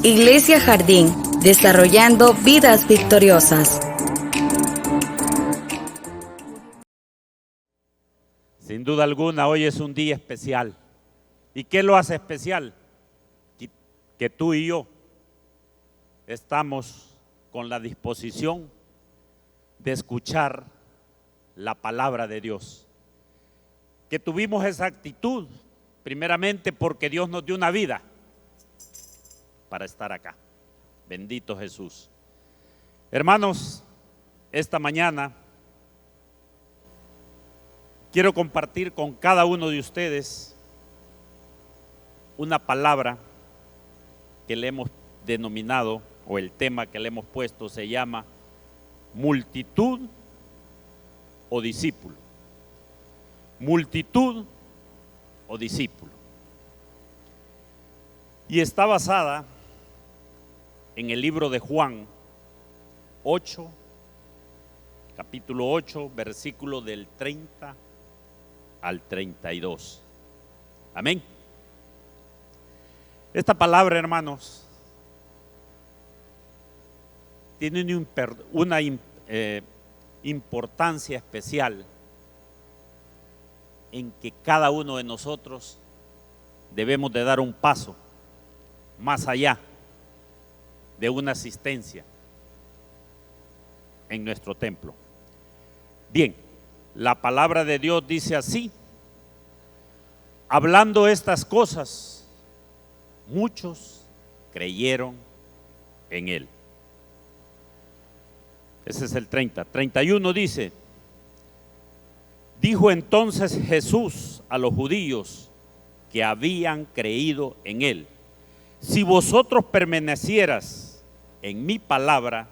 Iglesia Jardín, desarrollando vidas victoriosas. Sin duda alguna, hoy es un día especial. ¿Y qué lo hace especial? Que tú y yo estamos con la disposición de escuchar la palabra de Dios. Que tuvimos esa actitud, primeramente porque Dios nos dio una vida para estar acá. Bendito Jesús. Hermanos, esta mañana quiero compartir con cada uno de ustedes una palabra que le hemos denominado, o el tema que le hemos puesto se llama multitud o discípulo. Multitud o discípulo. Y está basada en el libro de Juan 8, capítulo 8, versículo del 30 al 32. Amén. Esta palabra, hermanos, tiene una importancia especial en que cada uno de nosotros debemos de dar un paso más allá de una asistencia en nuestro templo. Bien, la palabra de Dios dice así: hablando estas cosas, muchos creyeron en él. Ese es el 30. 31 dice: dijo entonces Jesús a los judíos que habían creído en él: si vosotros permanecieras en mi palabra,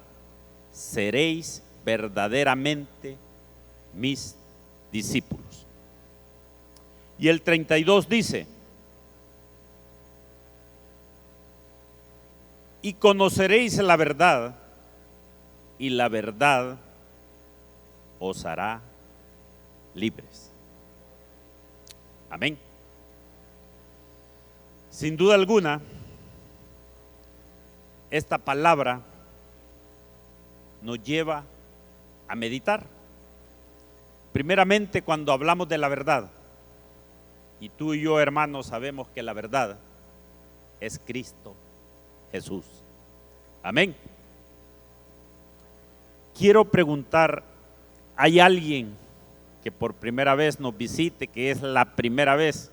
seréis verdaderamente mis discípulos. Y el 32 dice: y conoceréis la verdad, y la verdad os hará libres. Amén. Sin duda alguna, esta palabra nos lleva a meditar. Primeramente, cuando hablamos de la verdad, y tú y yo, hermanos, sabemos que la verdad es Cristo Jesús. Amén. Quiero preguntar, ¿hay alguien que por primera vez nos visite, que es la primera vez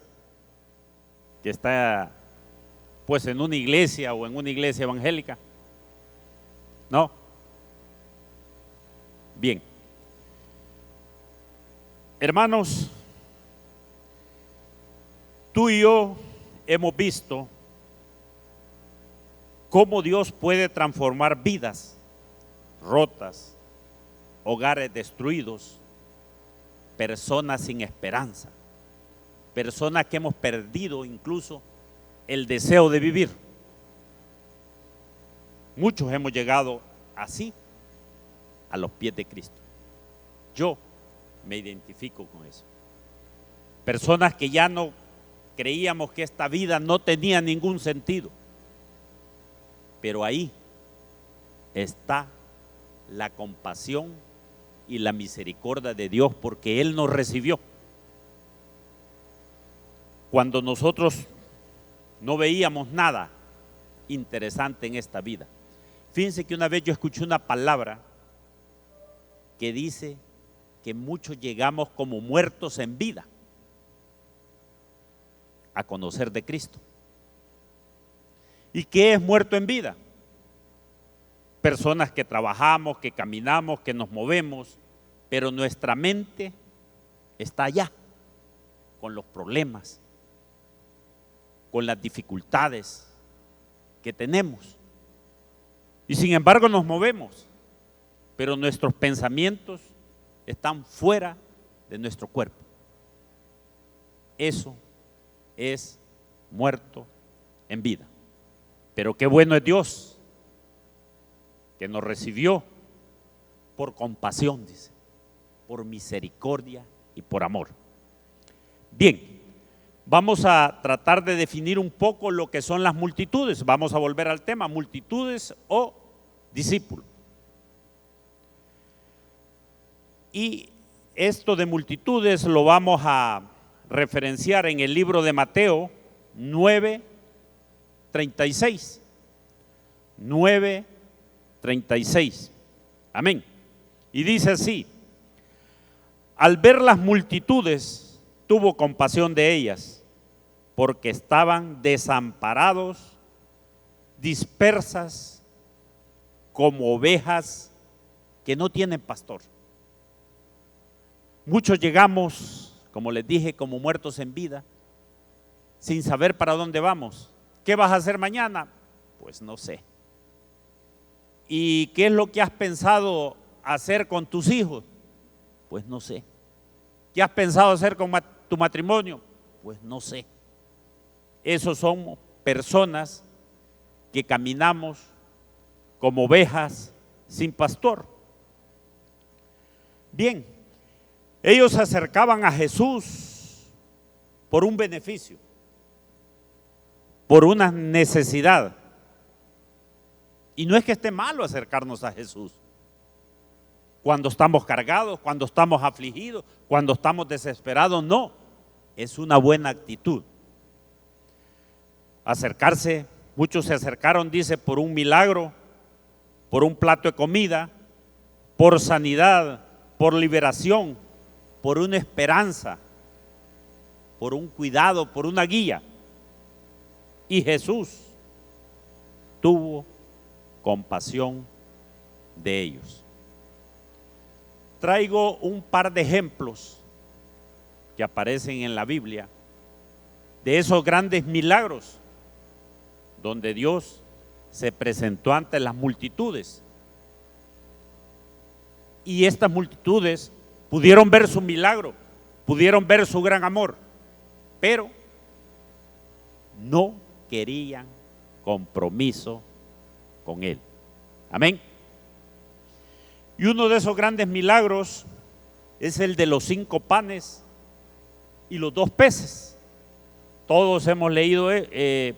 que está pues en una iglesia o en una iglesia evangélica? ¿No? Bien. Hermanos, tú y yo hemos visto cómo Dios puede transformar vidas rotas, hogares destruidos, personas sin esperanza, personas que hemos perdido incluso el deseo de vivir. Muchos hemos llegado así a los pies de Cristo. Yo me identifico con eso. Personas que ya no creíamos que esta vida no tenía ningún sentido. Pero ahí está la compasión y la misericordia de Dios, porque Él nos recibió. Cuando nosotros no veíamos nada interesante en esta vida. Fíjense que una vez yo escuché una palabra que dice que muchos llegamos como muertos en vida a conocer de Cristo. ¿Y qué es muerto en vida? Personas que trabajamos, que caminamos, que nos movemos, pero nuestra mente está allá, con los problemas, con las dificultades que tenemos. Y sin embargo nos movemos, pero nuestros pensamientos están fuera de nuestro cuerpo. Eso es muerto en vida. Pero qué bueno es Dios, que nos recibió por compasión, dice, por misericordia y por amor. Bien, Vamos a tratar de definir un poco lo que son las multitudes. Vamos a volver al tema, multitudes o discípulos. Y esto de multitudes lo vamos a referenciar en el libro de Mateo 9:36. 9:36. Amén. Y dice así: al ver las multitudes, tuvo compasión de ellas, porque estaban desamparados, dispersas, como ovejas que no tienen pastor. Muchos llegamos, como les dije, como muertos en vida, sin saber para dónde vamos. ¿Qué vas a hacer mañana? Pues no sé. ¿Y qué es lo que has pensado hacer con tus hijos? Pues no sé. ¿Qué has pensado hacer con tu matrimonio? Pues no sé. Esos son personas que caminamos como ovejas sin pastor. Bien, ellos se acercaban a Jesús por un beneficio, por una necesidad. Y no es que esté malo acercarnos a Jesús cuando estamos cargados, cuando estamos afligidos, cuando estamos desesperados, no, es una buena actitud. Acercarse, muchos se acercaron, dice, por un milagro, por un plato de comida, por sanidad, por liberación, por una esperanza, por un cuidado, por una guía. Y Jesús tuvo compasión de ellos. Traigo un par de ejemplos que aparecen en la Biblia de esos grandes milagros donde Dios se presentó ante las multitudes. Y estas multitudes pudieron ver su milagro, pudieron ver su gran amor, pero no querían compromiso con Él. Amén. Y uno de esos grandes milagros es el de los 5 panes y los 2 peces. Todos hemos leído ese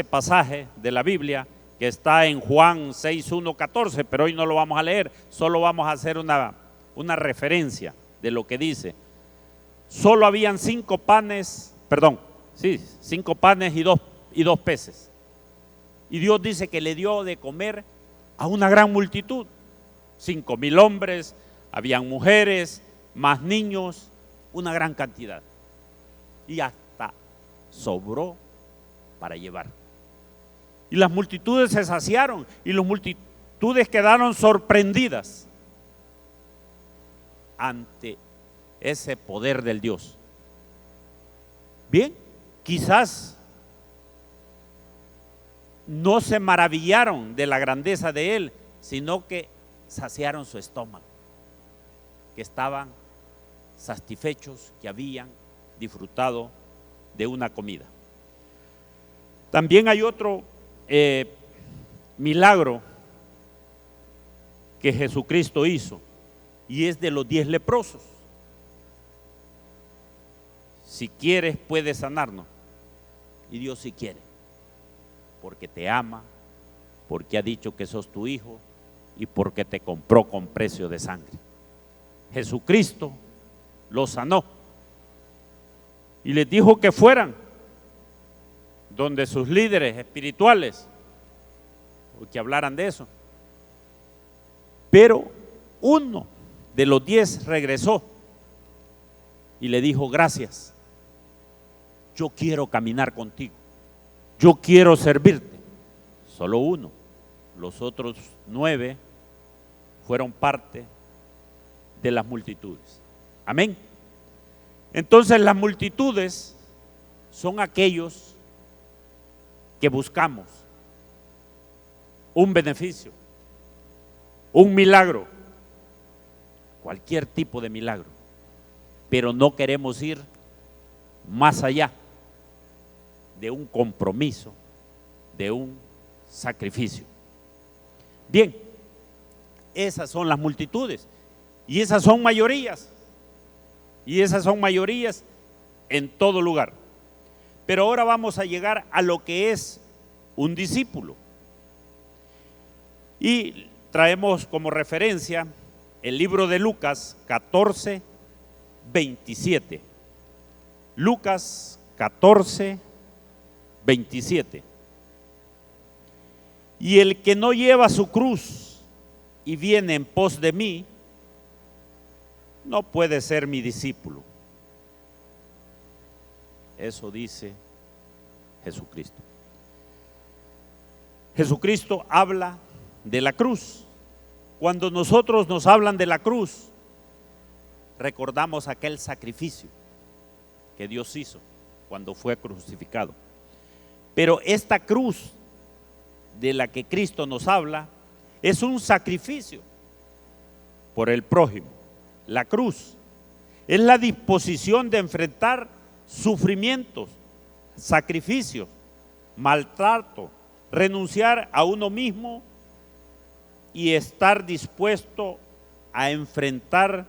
pasaje de la Biblia que está en Juan 6:1-14, pero hoy no lo vamos a leer, solo vamos a hacer una referencia de lo que dice. Solo habían 5 panes y 2 peces. Y Dios dice que le dio de comer a una gran multitud, 5,000 hombres, habían mujeres, más niños, una gran cantidad. Y hasta sobró para llevar. Y las multitudes se saciaron y las multitudes quedaron sorprendidas ante ese poder del Dios. Bien, quizás no se maravillaron de la grandeza de Él, sino que saciaron su estómago, que estaban satisfechos, que habían disfrutado de una comida. También hay otro milagro que Jesucristo hizo, y es de los 10 leprosos. Si quieres, puedes sanarnos. Y Dios sí quiere, porque te ama, porque ha dicho que sos tu hijo y porque te compró con precio de sangre. Jesucristo los sanó y les dijo que fueran donde sus líderes espirituales, o que hablaran de eso. Pero uno de los 10 regresó y le dijo: gracias, yo quiero caminar contigo, yo quiero servirte. Solo uno, los otros 9 fueron parte de las multitudes. Amén. Entonces las multitudes son aquellos que buscamos un beneficio, un milagro, cualquier tipo de milagro, pero no queremos ir más allá de un compromiso, de un sacrificio. Bien, esas son las multitudes y esas son mayorías, en todo lugar. Pero ahora vamos a llegar a lo que es un discípulo. Y traemos como referencia el libro de Lucas 14, 27. Lucas 14, 27. Y el que no lleva su cruz y viene en pos de mí, no puede ser mi discípulo. Eso dice Jesucristo. Jesucristo habla de la cruz. Cuando nosotros nos hablan de la cruz, recordamos aquel sacrificio que Dios hizo cuando fue crucificado. Pero esta cruz de la que Cristo nos habla es un sacrificio por el prójimo. La cruz es la disposición de enfrentar sufrimientos, sacrificios, maltrato, renunciar a uno mismo y estar dispuesto a enfrentar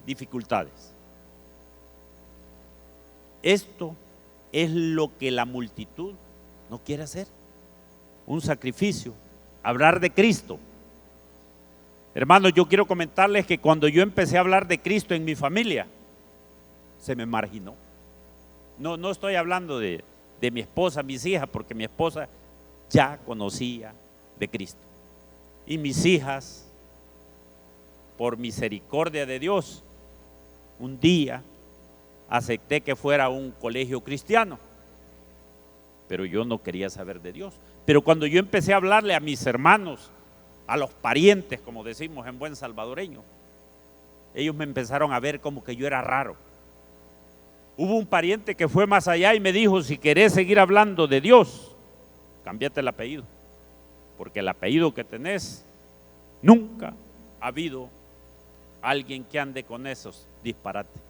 dificultades. Esto es lo que la multitud no quiere hacer. Un sacrificio, hablar de Cristo. Hermanos, yo quiero comentarles que cuando yo empecé a hablar de Cristo en mi familia, se me marginó. No estoy hablando de mi esposa, mis hijas, porque mi esposa ya conocía de Cristo. Y mis hijas, por misericordia de Dios, un día acepté que fuera a un colegio cristiano, pero yo no quería saber de Dios. Pero cuando yo empecé a hablarle a mis hermanos, a los parientes, como decimos en buen salvadoreño, ellos me empezaron a ver como que yo era raro. Hubo un pariente que fue más allá y me dijo: si querés seguir hablando de Dios, cámbiate el apellido, porque el apellido que tenés, nunca ha habido alguien que ande con esos disparates.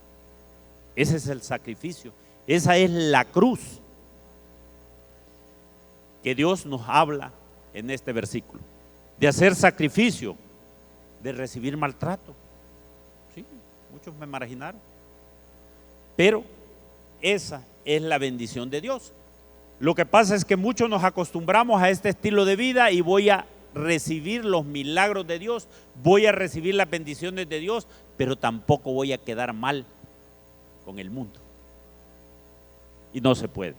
Ese es el sacrificio, esa es la cruz que Dios nos habla en este versículo, de hacer sacrificio, de recibir maltrato. Sí, muchos me marginaron, pero esa es la bendición de Dios. Lo que pasa es que muchos nos acostumbramos a este estilo de vida y voy a recibir los milagros de Dios, voy a recibir las bendiciones de Dios, pero tampoco voy a quedar mal con el mundo. Y no se puede.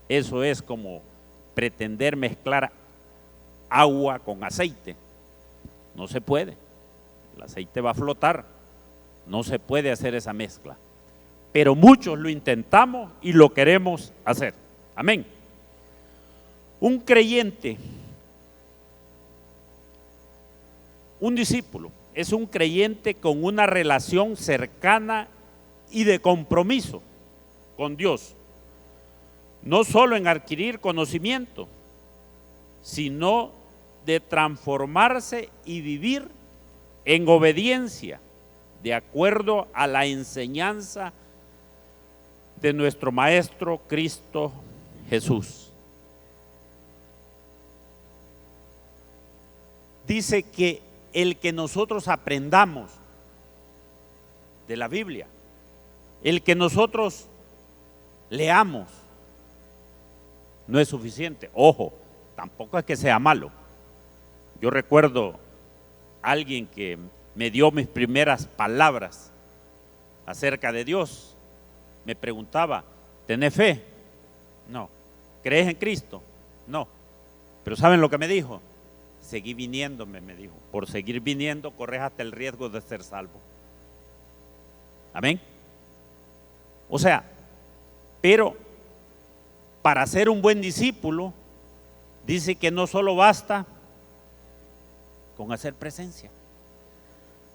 Eso es como pretender mezclar agua con aceite. No se puede. El aceite va a flotar. No se puede hacer esa mezcla. Pero muchos lo intentamos y lo queremos hacer. Amén. Un creyente, un discípulo, es un creyente con una relación cercana y de compromiso con Dios. No solo en adquirir conocimiento, sino de transformarse y vivir en obediencia, de acuerdo a la enseñanza de nuestro Maestro Cristo Jesús. Dice que el que nosotros aprendamos de la Biblia, el que nosotros leamos, no es suficiente. Ojo, tampoco es que sea malo. Yo recuerdo a alguien que me dio mis primeras palabras acerca de Dios. Me preguntaba: ¿tenés fe? No. ¿Crees en Cristo? No. Pero ¿saben lo que me dijo? Seguí viniéndome, me dijo. Por seguir viniendo corres hasta el riesgo de ser salvo. Amén. O sea, pero para ser un buen discípulo, dice que no solo basta con hacer presencia,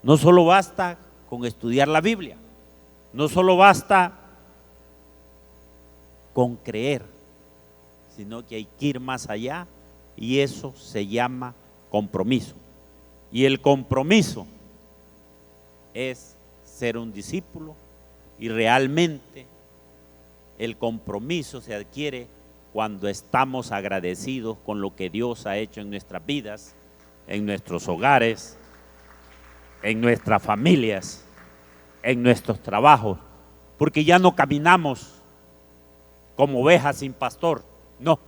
no solo basta con estudiar la Biblia, no solo basta con creer, sino que hay que ir más allá, y eso se llama compromiso. Y el compromiso es ser un discípulo, y realmente el compromiso se adquiere cuando estamos agradecidos con lo que Dios ha hecho en nuestras vidas, en nuestros hogares, en nuestras familias, en nuestros trabajos, porque ya no caminamos como ovejas sin pastor. No,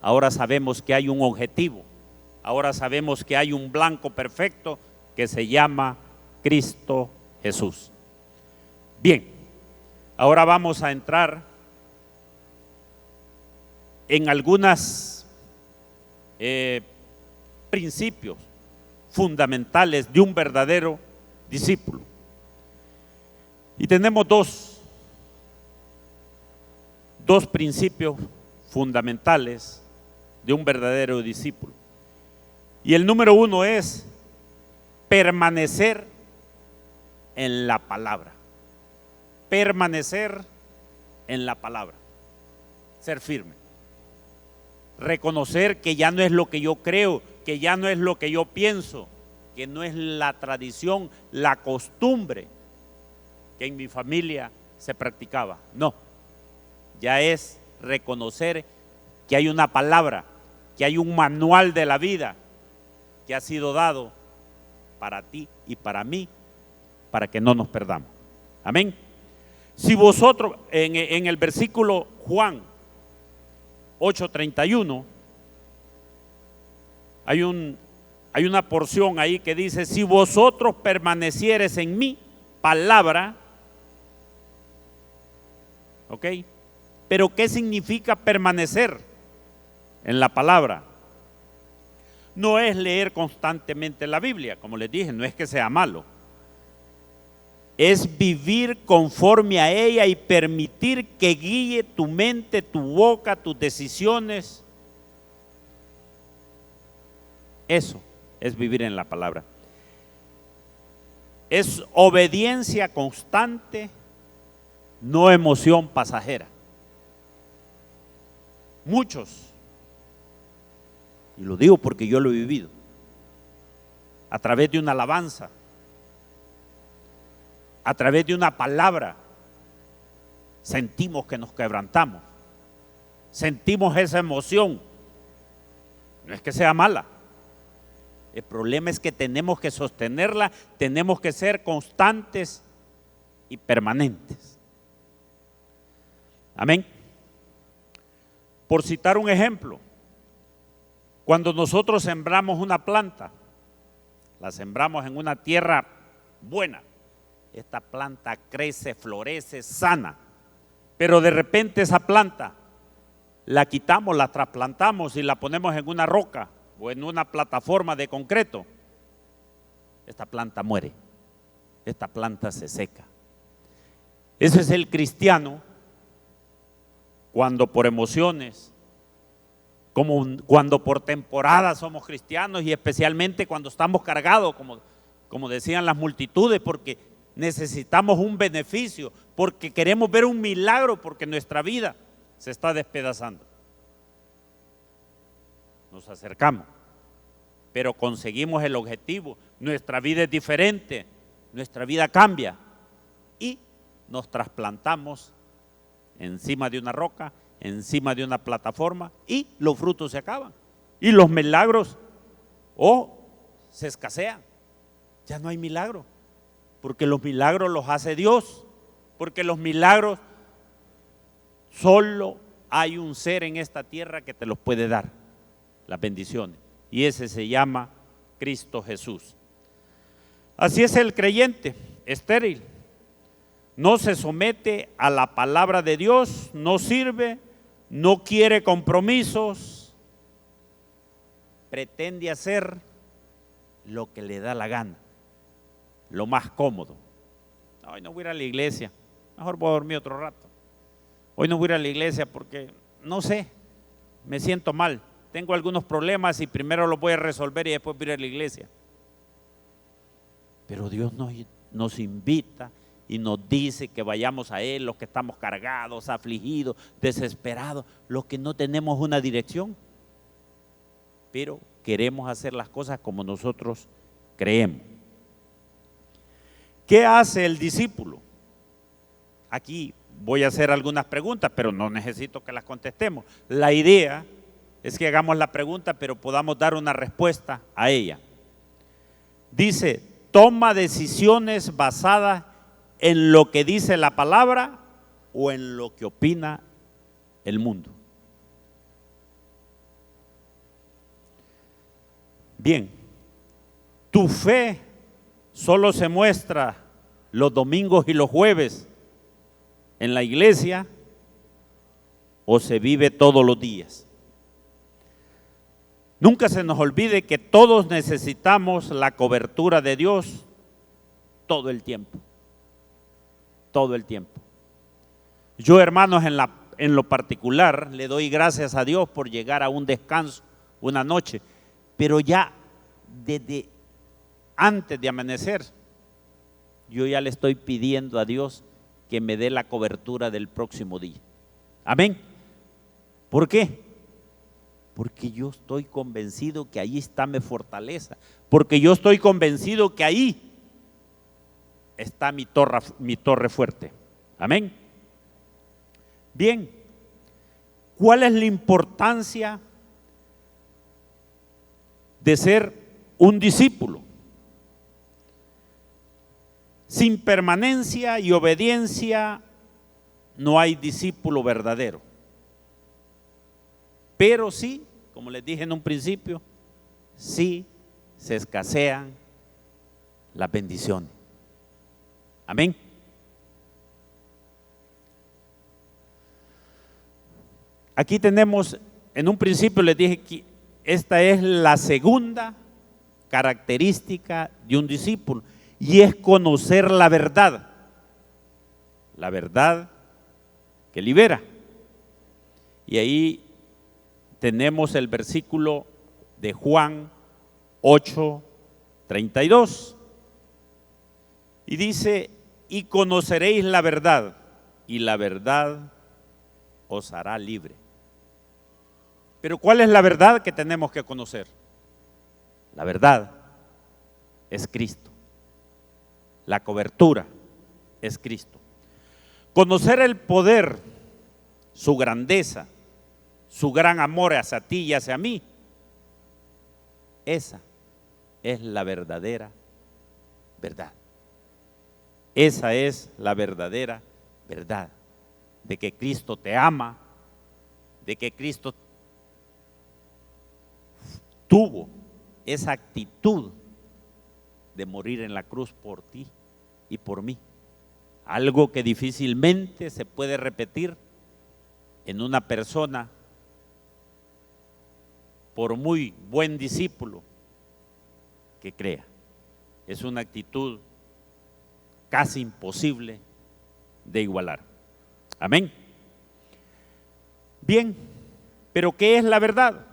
ahora sabemos que hay un objetivo, ahora sabemos que hay un blanco perfecto que se llama Cristo Jesús. Bien, ahora vamos a entrar en algunos principios fundamentales de un verdadero discípulo. Y tenemos dos principios fundamentales de un verdadero discípulo. Y el número uno es permanecer en la palabra. Permanecer en la palabra. Ser firme. Reconocer que ya no es lo que yo creo, que ya no es lo que yo pienso, que no es la tradición, la costumbre que en mi familia se practicaba. No, ya es reconocer que hay una palabra, que hay un manual de la vida que ha sido dado para ti y para mí, para que no nos perdamos. Amén. Si vosotros, en el versículo Juan 8:31, hay una porción ahí que dice: si vosotros permaneciereis en mi palabra, ¿ok? Pero ¿qué significa permanecer en la palabra? No es leer constantemente la Biblia, como les dije, no es que sea malo. Es vivir conforme a ella y permitir que guíe tu mente, tu boca, tus decisiones. Eso es vivir en la palabra. Es obediencia constante, no emoción pasajera. Muchos, y lo digo porque yo lo he vivido, a través de una alabanza, a través de una palabra, sentimos que nos quebrantamos, sentimos esa emoción. No es que sea mala, el problema es que tenemos que sostenerla, tenemos que ser constantes y permanentes. Amén. Por citar un ejemplo, cuando nosotros sembramos una planta, la sembramos en una tierra buena, esta planta crece, florece, sana, pero de repente esa planta la quitamos, la trasplantamos y la ponemos en una roca o en una plataforma de concreto. Esta planta muere, esta planta se seca. Ese es el cristiano cuando por emociones, cuando por temporada somos cristianos, y especialmente cuando estamos cargados, como decían las multitudes, porque necesitamos un beneficio, porque queremos ver un milagro, porque nuestra vida se está despedazando. Nos acercamos, pero conseguimos el objetivo. Nuestra vida es diferente, nuestra vida cambia y nos trasplantamos encima de una roca, encima de una plataforma, y los frutos se acaban y los milagros se escasean. Ya no hay milagro, porque los milagros los hace Dios, porque los milagros solo hay un ser en esta tierra que te los puede dar, las bendiciones, y ese se llama Cristo Jesús. Así es el creyente, estéril, no se somete a la palabra de Dios, no sirve, no quiere compromisos, pretende hacer lo que le da la gana, lo más cómodo. Hoy no voy a ir a la iglesia, mejor voy a dormir otro rato. Hoy no voy a ir a la iglesia porque, no sé, me siento mal, tengo algunos problemas y primero los voy a resolver y después voy a ir a la iglesia. Pero Dios nos invita y nos dice que vayamos a Él, los que estamos cargados, afligidos, desesperados, los que no tenemos una dirección, pero queremos hacer las cosas como nosotros creemos. ¿Qué hace el discípulo? Aquí voy a hacer algunas preguntas, pero no necesito que las contestemos. La idea es que hagamos la pregunta, pero podamos dar una respuesta a ella. Dice: toma decisiones basadas en lo que dice la palabra o en lo que opina el mundo? Bien, tu fe solo se muestra los domingos y los jueves en la iglesia o se vive todos los días. Nunca se nos olvide que todos necesitamos la cobertura de Dios todo el tiempo. Todo el tiempo. Yo, hermanos, en lo particular le doy gracias a Dios por llegar a un descanso una noche, pero ya desde antes de amanecer, yo ya le estoy pidiendo a Dios que me dé la cobertura del próximo día. Amén. ¿Por qué? Porque yo estoy convencido que ahí está mi fortaleza, porque yo estoy convencido que ahí está mi torre fuerte. Amén. Bien, ¿cuál es la importancia de ser un discípulo? Sin permanencia y obediencia no hay discípulo verdadero. Pero sí, como les dije en un principio, sí se escasean las bendiciones. Amén. Aquí tenemos, en un principio les dije que esta es la segunda característica de un discípulo, y es conocer la verdad que libera. Y ahí tenemos el versículo de Juan 8:32. Y dice, y conoceréis la verdad, y la verdad os hará libre. Pero ¿cuál es la verdad que tenemos que conocer? La verdad es Cristo. La cobertura es Cristo. Conocer el poder, su grandeza, su gran amor hacia ti y hacia mí, esa es la verdadera verdad. Esa es la verdadera verdad, de que Cristo te ama, de que Cristo tuvo esa actitud de morir en la cruz por ti y por mí. Algo que difícilmente se puede repetir en una persona, por muy buen discípulo que crea. Es una actitud casi imposible de igualar. Amén. Bien, pero ¿qué es la verdad?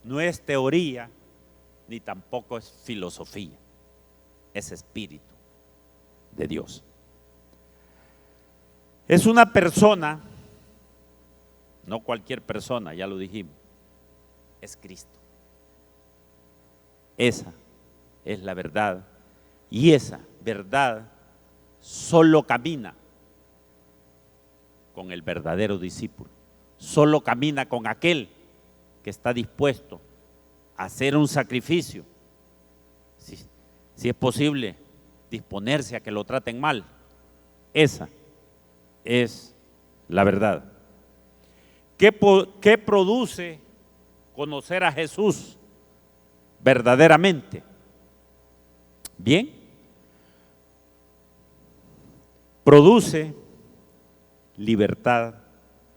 No es teoría, ni tampoco es filosofía, es espíritu de Dios. Es una persona, no cualquier persona, ya lo dijimos, es Cristo. Esa es la verdad, y esa verdad solo camina con el verdadero discípulo, solo camina con aquel que está dispuesto a hacer un sacrificio, si es posible, disponerse a que lo traten mal. Esa es la verdad. ¿Qué produce conocer a Jesús verdaderamente? Bien, produce libertad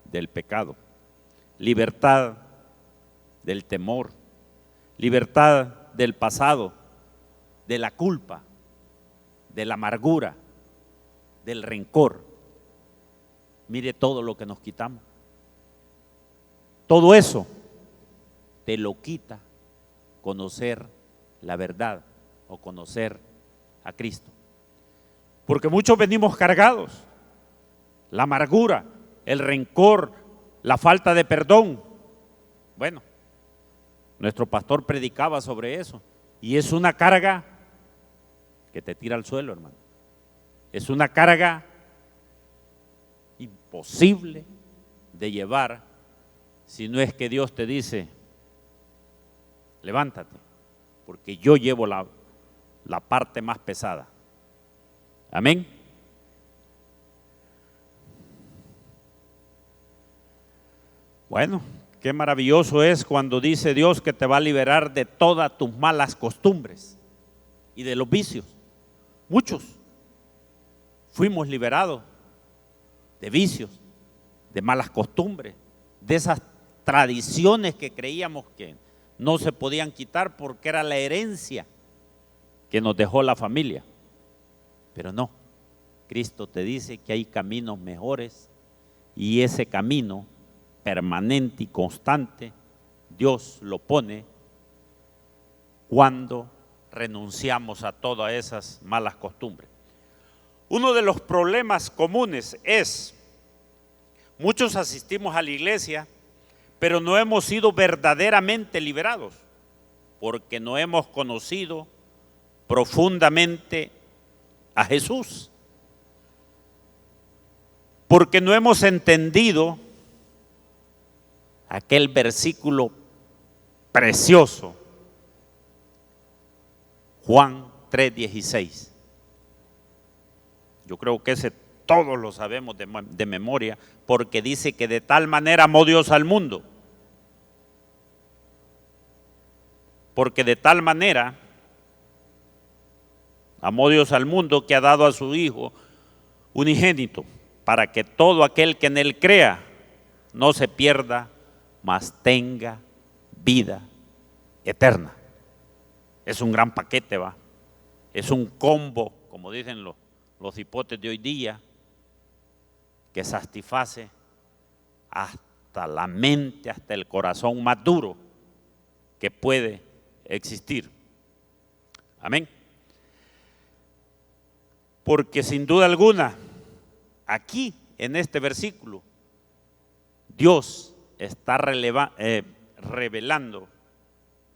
del pecado, libertad del temor, libertad del pasado, de la culpa, de la amargura, del rencor. Mire todo lo que nos quitamos. Todo eso te lo quita conocer la verdad o conocer a Cristo. Porque muchos venimos cargados. La amargura, el rencor, la falta de perdón. Bueno, nuestro pastor predicaba sobre eso. Y es una carga que te tira al suelo, hermano. Es una carga imposible de llevar si no es que Dios te dice, levántate, porque yo llevo la parte más pesada. Amén. Bueno, qué maravilloso es cuando dice Dios que te va a liberar de todas tus malas costumbres y de los vicios. Muchos fuimos liberados de vicios, de malas costumbres, de esas tradiciones que creíamos que no se podían quitar porque era la herencia que nos dejó la familia. Pero no, Cristo te dice que hay caminos mejores y ese camino permanente y constante, Dios lo pone cuando renunciamos a todas esas malas costumbres. Uno de los problemas comunes es, muchos asistimos a la iglesia, pero no hemos sido verdaderamente liberados, porque no hemos conocido profundamente a Jesús, porque no hemos entendido aquel versículo precioso, Juan 3:16. Yo creo que ese todos lo sabemos de memoria, porque dice que de tal manera amó Dios al mundo, porque de tal manera amó Dios al mundo que ha dado a su Hijo unigénito, para que todo aquel que en él crea no se pierda, mas tenga vida eterna. Es un gran paquete, va. Es un combo, como dicen los hipotes de hoy día, que satisface hasta la mente, hasta el corazón más duro que puede existir. Amén. Porque sin duda alguna, aquí en este versículo, Dios está revelando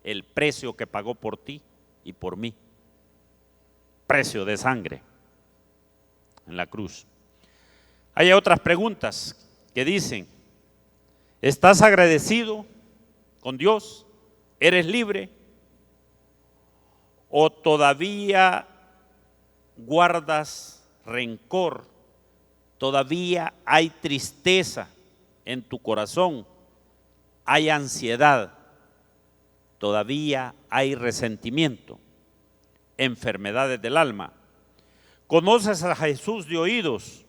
el precio que pagó por ti y por mí. Precio de sangre en la cruz. Hay otras preguntas que dicen: ¿estás agradecido con Dios? ¿Eres libre? ¿O todavía guardas rencor? ¿Todavía hay tristeza en tu corazón? ¿Hay ansiedad? ¿Todavía hay resentimiento? ¿Enfermedades del alma? ¿Conoces a Jesús de oídos?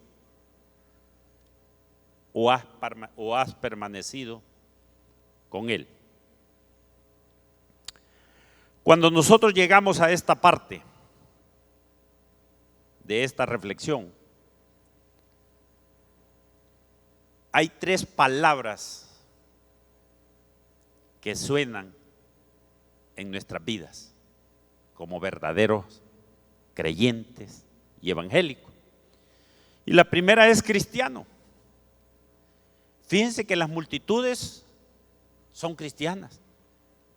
¿O has permanecido con Él? Cuando nosotros llegamos a esta parte de esta reflexión, hay tres palabras que suenan en nuestras vidas como verdaderos creyentes y evangélicos. Y la primera es cristiano. Fíjense que las multitudes son cristianas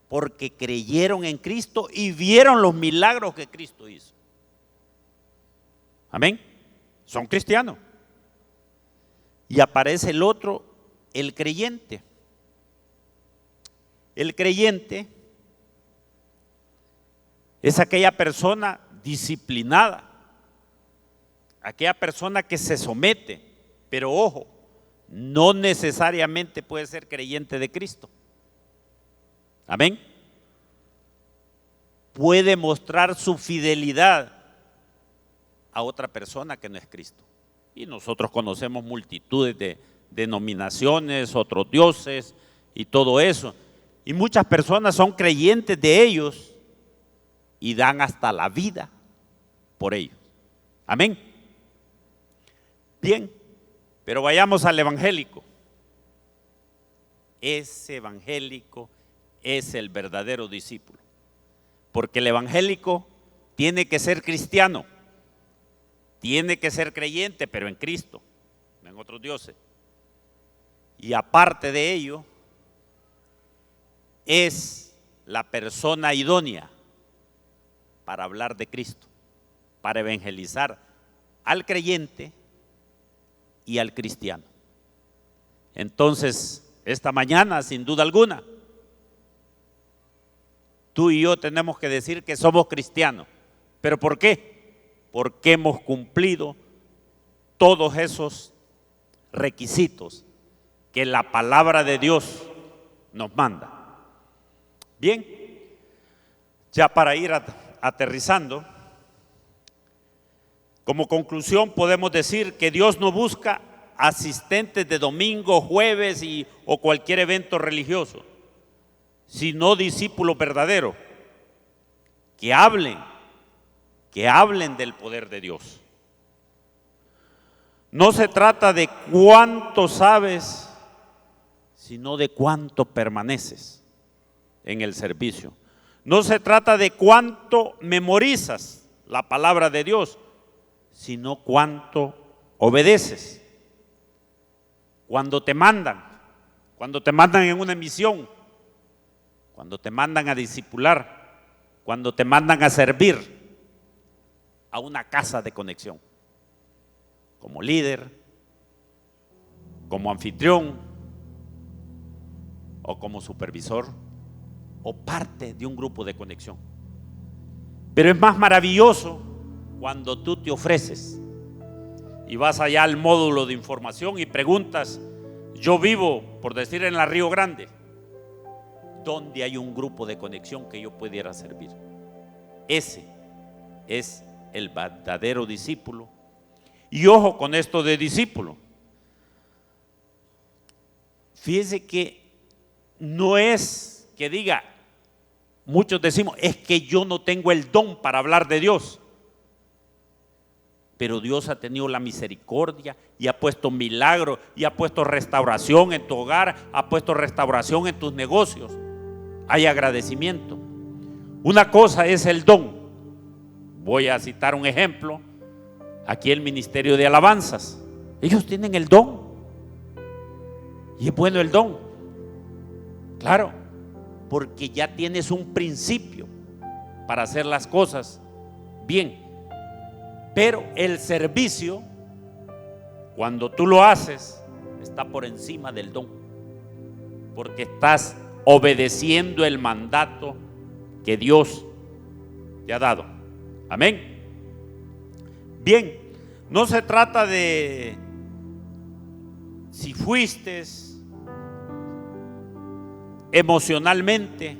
porque creyeron en Cristo y vieron los milagros que Cristo hizo. Amén. Son cristianos. Y aparece el otro, el creyente. El creyente es aquella persona disciplinada, aquella persona que se somete, pero ojo, no necesariamente puede ser creyente de Cristo. Amén. Puede mostrar su fidelidad a otra persona que no es Cristo. Y nosotros conocemos multitudes de denominaciones, otros dioses y todo eso. Y muchas personas son creyentes de ellos y dan hasta la vida por ellos. Amén. Bien, pero vayamos al evangélico. Ese evangélico es el verdadero discípulo. Porque el evangélico tiene que ser cristiano, tiene que ser creyente, pero en Cristo, no en otros dioses. Y aparte de ello, es la persona idónea para hablar de Cristo, para evangelizar al creyente y al cristiano. Entonces, esta mañana, sin duda alguna, tú y yo tenemos que decir que somos cristianos. ¿Pero por qué? porque hemos cumplido todos esos requisitos que la palabra de Dios nos manda. Bien, ya para ir aterrizando, como conclusión podemos decir que Dios no busca asistentes de domingo, jueves o cualquier evento religioso, sino discípulos verdaderos que hablen del poder de Dios. No se trata de cuánto sabes, sino de cuánto permaneces en el servicio. No se trata de cuánto memorizas la palabra de Dios, sino cuánto obedeces. Cuando te mandan en una misión, cuando te mandan a discipular, cuando te mandan a servir a una casa de conexión, como líder, como anfitrión o como supervisor o parte de un grupo de conexión. Pero es más maravilloso cuando tú te ofreces y vas allá al módulo de información y preguntas: yo vivo, por decir, en la Río Grande, ¿dónde hay un grupo de conexión que yo pudiera servir? Ese es el verdadero discípulo. Y ojo con esto de discípulo. Fíjese que no es que diga, muchos decimos, es que yo no tengo el don para hablar de Dios. Pero Dios ha tenido la misericordia y ha puesto milagros y ha puesto restauración en tu hogar, ha puesto restauración en tus negocios. Hay agradecimiento. Una cosa es el don. Voy a citar un ejemplo. Aquí el Ministerio de Alabanzas. Ellos tienen el don. Y es bueno el don. Claro, porque ya tienes un principio para hacer las cosas bien. Pero el servicio, cuando tú lo haces, está por encima del don, porque estás obedeciendo el mandato que Dios te ha dado. Amén. Bien, no se trata de si fuiste emocionalmente,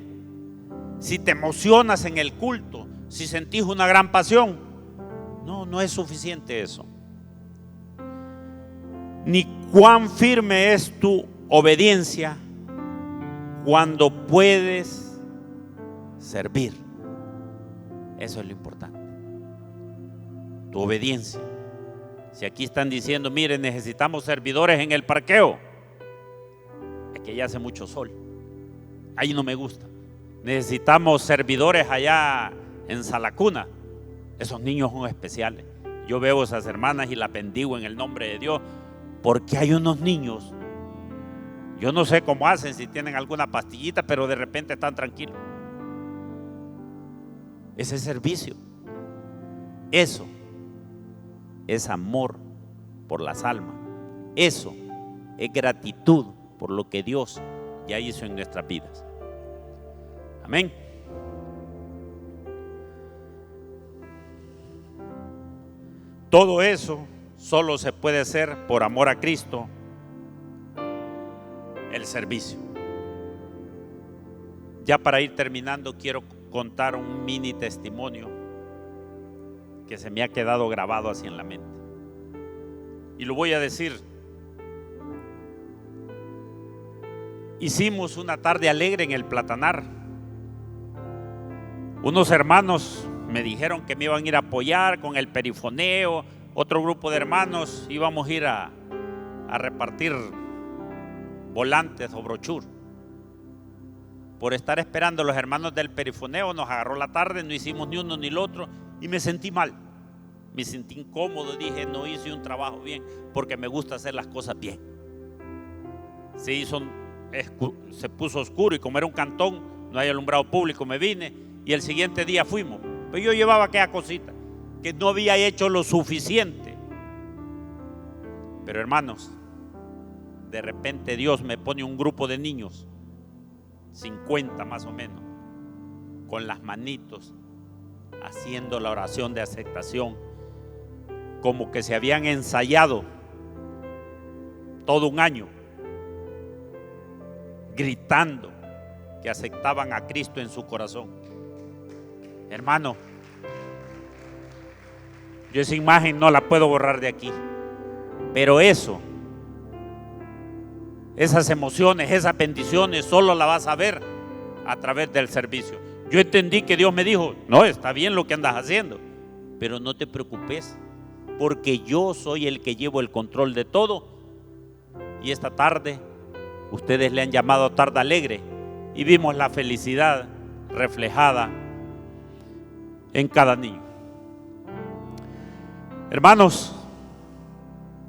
si te emocionas en el culto, si sentís una gran pasión. No es suficiente eso. Ni cuán firme es tu obediencia cuando puedes servir. Eso es lo importante. Tu obediencia. Si aquí están diciendo, mire, necesitamos servidores en el parqueo, es que ya hace mucho sol. Ahí no me gusta. Necesitamos servidores allá en Salacuna. Esos niños son especiales. Yo veo a esas hermanas y las bendigo en el nombre de Dios, porque hay unos niños, yo no sé cómo hacen, si tienen alguna pastillita, pero de repente están tranquilos. Ese servicio, eso es amor por las almas. Eso es gratitud por lo que Dios ya hizo en nuestras vidas. Amén. Todo eso solo se puede hacer por amor a Cristo, el servicio. Ya para ir terminando, quiero contar un mini testimonio que se me ha quedado grabado así en la mente. Y lo voy a decir. Hicimos una tarde alegre en el Platanar. Unos hermanos me dijeron que me iban a ir a apoyar con el perifoneo. Otro grupo de hermanos íbamos a ir a repartir volantes o brochur. Por estar esperando a los hermanos del perifoneo nos agarró la tarde, no hicimos ni uno ni el otro y me sentí mal. Me sentí incómodo, dije, no hice un trabajo bien, porque me gusta hacer las cosas bien. Se puso oscuro y como era un cantón, no hay alumbrado público, me vine y el siguiente día fuimos. Pero yo llevaba aquella cosita, que no había hecho lo suficiente. Pero hermanos, de repente Dios me pone un grupo de niños, 50 más o menos, con las manitos, haciendo la oración de aceptación como que se habían ensayado todo un año, gritando que aceptaban a Cristo en su corazón. Hermano, yo esa imagen no la puedo borrar de aquí, pero esas emociones, esas bendiciones, solo la vas a ver a través del servicio. Yo entendí que Dios me dijo: no, está bien lo que andas haciendo, pero no te preocupes, porque yo soy el que llevo el control de todo. Y esta tarde, ustedes le han llamado tarde alegre, y vimos la felicidad reflejada en cada niño. Hermanos,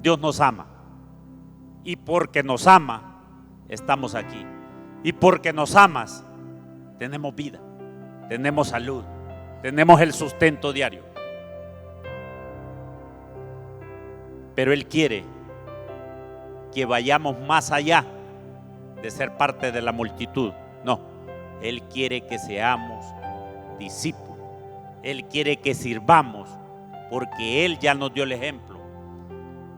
Dios nos ama, y porque nos ama, estamos aquí. Y porque nos amas, tenemos vida, tenemos salud, tenemos el sustento diario. Pero Él quiere que vayamos más allá de ser parte de la multitud. No, Él quiere que seamos discípulos. Él quiere que sirvamos, porque Él ya nos dio el ejemplo.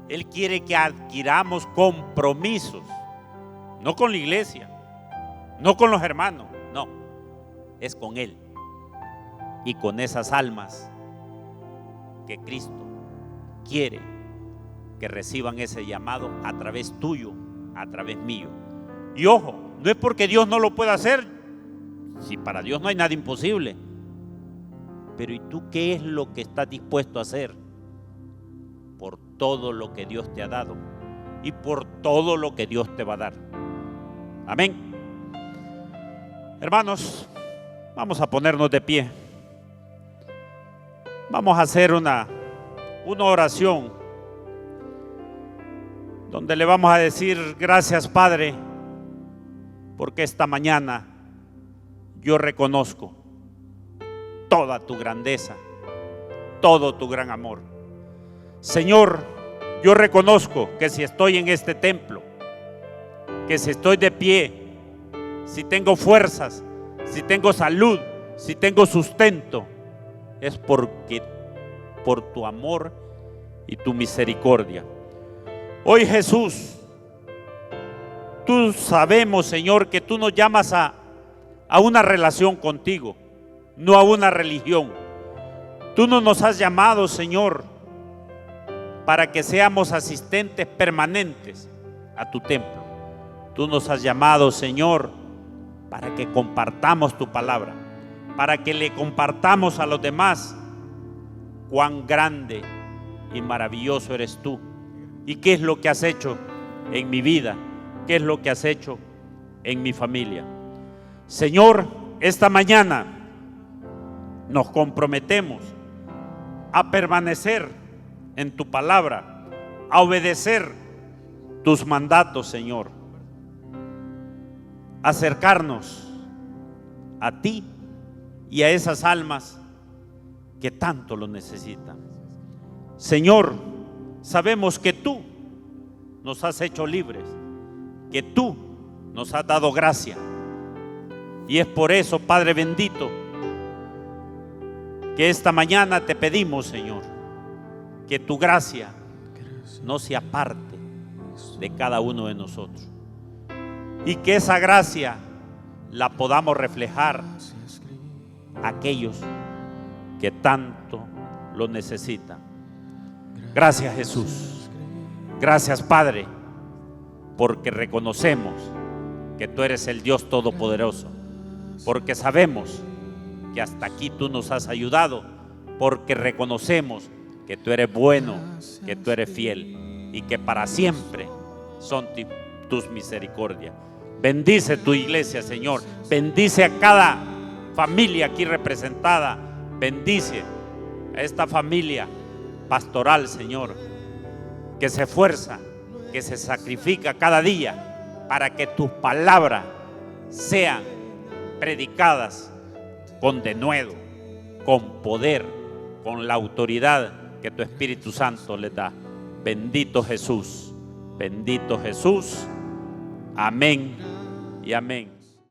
Él quiere que adquiramos compromisos, no con la iglesia, no con los hermanos, no, es con Él y con esas almas que Cristo quiere que reciban ese llamado a través tuyo, a través mío. Y ojo, no es porque Dios no lo pueda hacer, si para Dios no hay nada imposible, pero ¿y tú qué es lo que estás dispuesto a hacer por todo lo que Dios te ha dado y por todo lo que Dios te va a dar? Amén. Hermanos, vamos a ponernos de pie. Vamos a hacer una oración donde le vamos a decir: gracias, Padre, porque esta mañana yo reconozco toda tu grandeza, todo tu gran amor. Señor, yo reconozco que si estoy en este templo, que si estoy de pie, si tengo fuerzas, si tengo salud, si tengo sustento, es porque por tu amor y tu misericordia. Hoy, Jesús, tú sabemos, Señor, que tú nos llamas a una relación contigo, no a una religión. Tú no nos has llamado, Señor, para que seamos asistentes permanentes a tu templo. Tú nos has llamado, Señor, para que compartamos tu palabra, para que le compartamos a los demás cuán grande y maravilloso eres tú. ¿Y qué es lo que has hecho en mi vida? ¿Qué es lo que has hecho en mi familia? Señor, esta mañana nos comprometemos a permanecer en tu palabra, a obedecer tus mandatos, Señor, acercarnos a ti y a esas almas que tanto lo necesitan. Señor, sabemos que tú nos has hecho libres, que tú nos has dado gracia, y es por eso, Padre bendito, que esta mañana te pedimos, Señor, que tu gracia no se aparte de cada uno de nosotros, y que esa gracia la podamos reflejar a aquellos que tanto lo necesitan. Gracias, Jesús. Gracias, Padre, porque reconocemos que tú eres el Dios Todopoderoso, porque sabemos que hasta aquí tú nos has ayudado, porque reconocemos que tú eres bueno, que tú eres fiel y que para siempre son tus misericordias. Bendice tu iglesia, Señor. Bendice a cada familia aquí representada. Bendice a esta familia pastoral, Señor, que se esfuerza, que se sacrifica cada día para que tus palabras sean predicadas con denuedo, con poder, con la autoridad que tu Espíritu Santo les da. Bendito Jesús, bendito Jesús. Amén y amén.